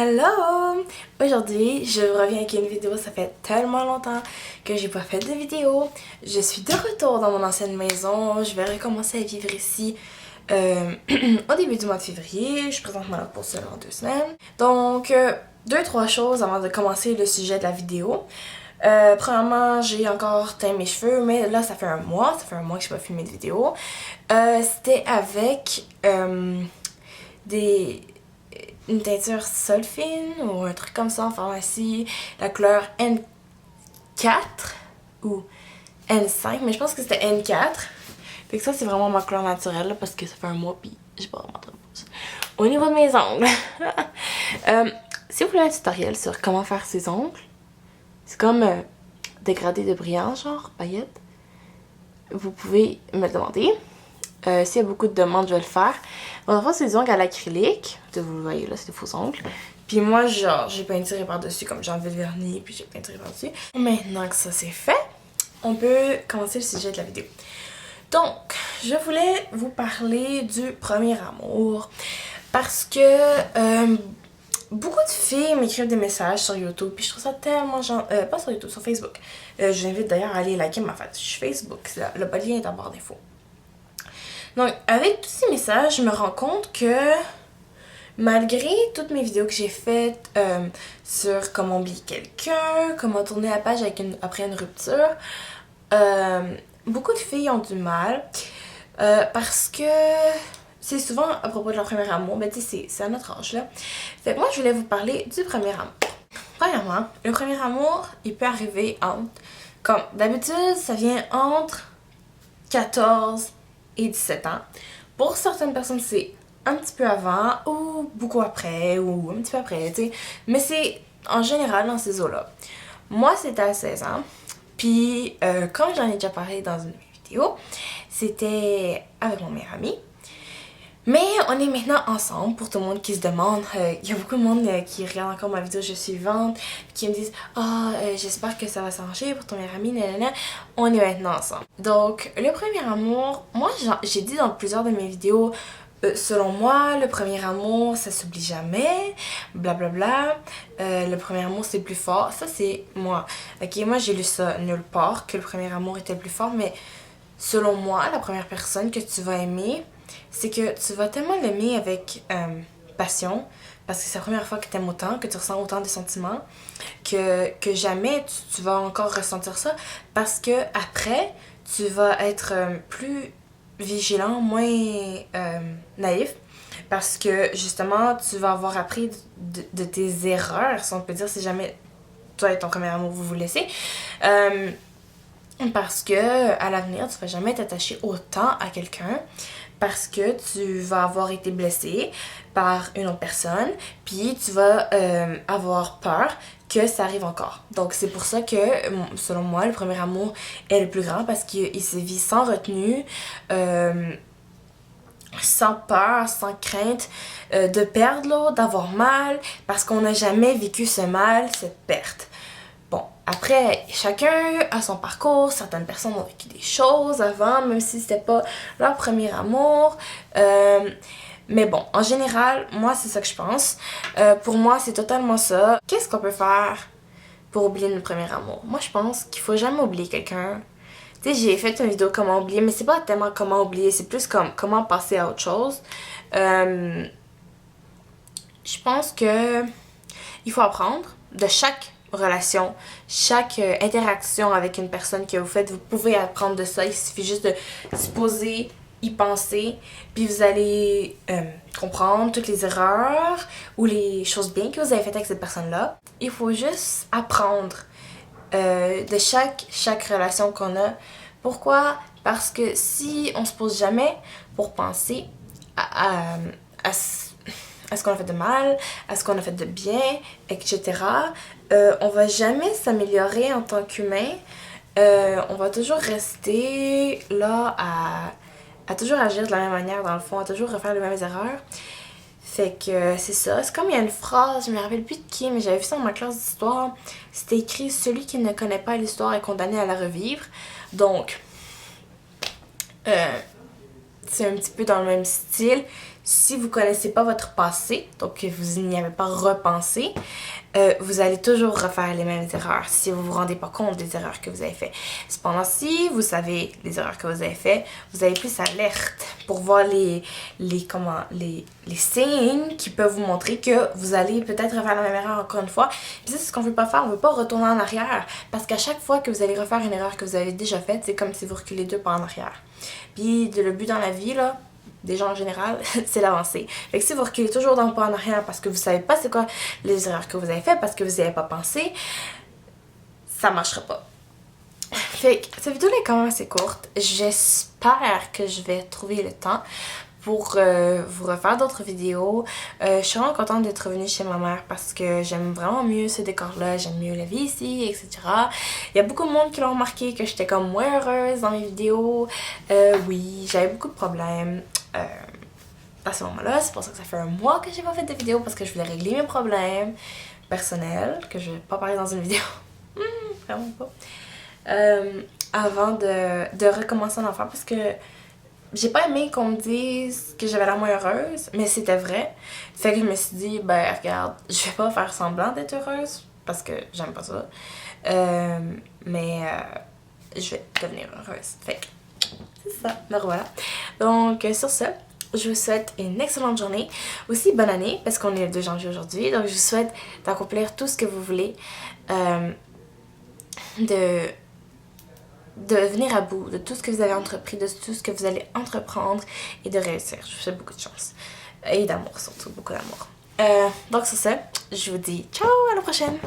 Hello! Aujourd'hui, je reviens avec une vidéo. Ça fait tellement longtemps que j'ai pas fait de vidéo. Je suis de retour dans mon ancienne maison. Je vais recommencer à vivre ici au début du mois de février. Je suis présentement là pour seulement 2 semaines. Donc, 2-3 choses avant de commencer le sujet de la vidéo. Premièrement, j'ai encore teint mes cheveux, mais là, ça fait un mois. Ça fait un mois que j'ai pas filmé de vidéo. C'était avec une teinture Solfine ou un truc comme ça en pharmacie, la couleur N4 ou N5, mais je pense que c'était N4. Fait que ça, c'est vraiment ma couleur naturelle là, parce que ça fait un mois pis j'ai pas vraiment de repose. Au niveau de mes ongles, si vous voulez un tutoriel sur comment faire ses ongles, c'est comme dégradé de brillant, genre paillettes, vous pouvez me le demander. S'il y a beaucoup de demandes, je vais le faire. On va faire ses ongles à l'acrylique. Vous le voyez là, c'est des faux ongles. Puis moi, genre, j'ai peinturé par-dessus, comme j'ai enlevé le vernis, puis j'ai peinturé par-dessus. Maintenant que ça c'est fait, on peut commencer le sujet de la vidéo. Donc, je voulais vous parler du premier amour. Parce que beaucoup de filles m'écrivent des messages sur YouTube, puis je trouve ça tellement pas sur YouTube, sur Facebook. Je vous invite d'ailleurs à aller liker ma page Facebook. Le lien est en barre d'infos. Donc, avec tous ces messages, je me rends compte que malgré toutes mes vidéos que j'ai faites sur comment oublier quelqu'un, comment tourner la page après une rupture, beaucoup de filles ont du mal parce que c'est souvent à propos de leur premier amour, mais tu sais, c'est à notre âge là. Fait que moi, je voulais vous parler du premier amour. Premièrement, le premier amour, il peut arriver entre, comme d'habitude, ça vient entre 14 et 17 ans. Pour certaines personnes, c'est un petit peu avant ou beaucoup après ou un petit peu après, tu sais. Mais c'est en général dans ces eaux-là. Moi, c'était à 16 ans. Puis, comme j'en ai déjà parlé dans une vidéo, c'était avec mon meilleur ami. Mais on est maintenant ensemble, pour tout le monde qui se demande. Il y a beaucoup de monde qui regarde encore ma vidéo Je suis vivante, qui me disent « Ah, j'espère que ça va s'arranger pour ton meilleur ami, nanana. » On est maintenant ensemble. Donc, le premier amour, moi j'ai dit dans plusieurs de mes vidéos, selon moi, le premier amour, ça s'oublie jamais, blablabla. Le premier amour, c'est plus fort. Ça, c'est moi. Ok, moi, j'ai lu ça nulle part, que le premier amour était plus fort, mais selon moi, la première personne que tu vas aimer, c'est que tu vas tellement l'aimer avec passion, parce que c'est la première fois que tu aimes autant, que tu ressens autant de sentiments, que jamais tu vas encore ressentir ça, parce que après, tu vas être plus vigilant, moins naïf, parce que justement, tu vas avoir appris de tes erreurs, si on peut dire, si jamais toi et ton premier amour vous laissez. Parce que à l'avenir, tu vas jamais t'attacher autant à quelqu'un parce que tu vas avoir été blessé par une autre personne, puis tu vas avoir peur que ça arrive encore. Donc c'est pour ça que, selon moi, le premier amour est le plus grand parce qu'il se vit sans retenue, sans peur, sans crainte de perdre l'autre, d'avoir mal, parce qu'on n'a jamais vécu ce mal, cette perte. Bon, après, chacun a son parcours, certaines personnes ont vécu des choses avant, même si c'était pas leur premier amour. Mais bon, en général, moi, c'est ça que je pense. Pour moi, c'est totalement ça. Qu'est-ce qu'on peut faire pour oublier notre premier amour? Moi, je pense qu'il faut jamais oublier quelqu'un. Tu sais, j'ai fait une vidéo comment oublier, mais c'est pas tellement comment oublier, c'est plus comme comment passer à autre chose. Je pense que il faut apprendre de chaque relation, chaque interaction avec une personne que vous faites, vous pouvez apprendre de ça. Il suffit juste de se poser, y penser, puis vous allez comprendre toutes les erreurs ou les choses bien que vous avez faites avec cette personne-là. Il faut juste apprendre de chaque relation qu'on a. Pourquoi? Parce que si on se pose jamais pour penser à ce qu'on a fait de mal, à ce qu'on a fait de bien, etc. On va jamais s'améliorer en tant qu'humain. On va toujours rester là à toujours agir de la même manière dans le fond, à toujours refaire les mêmes erreurs. Fait que c'est ça. C'est comme il y a une phrase, je me rappelle plus de qui, mais j'avais vu ça dans ma classe d'histoire. C'était écrit « Celui qui ne connaît pas l'histoire est condamné à la revivre ». Donc, c'est un petit peu dans le même style. si vous connaissez pas votre passé, donc que vous n'y avez pas repensé, vous allez toujours refaire les mêmes erreurs si vous vous rendez pas compte des erreurs que vous avez fait. Cependant, si vous savez les erreurs que vous avez fait, vous avez plus alerte pour voir les signes qui peuvent vous montrer que vous allez peut-être refaire la même erreur encore une fois. Puis ça, c'est ce qu'on veut pas faire. On veut pas retourner en arrière parce qu'à chaque fois que vous allez refaire une erreur que vous avez déjà faite, c'est comme si vous reculez 2 pas en arrière. Puis le but dans la vie, là, des gens en général, c'est l'avancer. Fait que si vous reculez toujours d'un pas en arrière parce que vous savez pas c'est quoi les erreurs que vous avez faites, parce que vous n'y avez pas pensé, ça marchera pas. Fait que cette vidéo est quand même assez courte. J'espère que je vais trouver le temps pour vous refaire d'autres vidéos. Je suis vraiment contente d'être revenue chez ma mère parce que j'aime vraiment mieux ce décor-là, j'aime mieux la vie ici, etc. Il y a beaucoup de monde qui l'ont remarqué que j'étais comme moins heureuse dans mes vidéos. Oui, j'avais beaucoup de problèmes à ce moment-là. C'est pour ça que ça fait un mois que j'ai pas fait de vidéo parce que je voulais régler mes problèmes personnels, que je vais pas parler dans une vidéo. Vraiment pas. Avant de recommencer en enfant parce que j'ai pas aimé qu'on me dise que j'avais l'air moins heureuse, mais c'était vrai. Fait que je me suis dit, ben regarde, je vais pas faire semblant d'être heureuse parce que j'aime pas ça. Mais je vais devenir heureuse. Fait que c'est ça, me revoilà. Donc sur ce, je vous souhaite une excellente journée. Aussi bonne année parce qu'on est le 2 janvier aujourd'hui. Donc je vous souhaite d'accomplir tout ce que vous voulez. De venir à bout de tout ce que vous avez entrepris, de tout ce que vous allez entreprendre et de réussir. Je vous souhaite beaucoup de chance. Et d'amour surtout, beaucoup d'amour. Donc sur ce, je vous dis ciao, à la prochaine!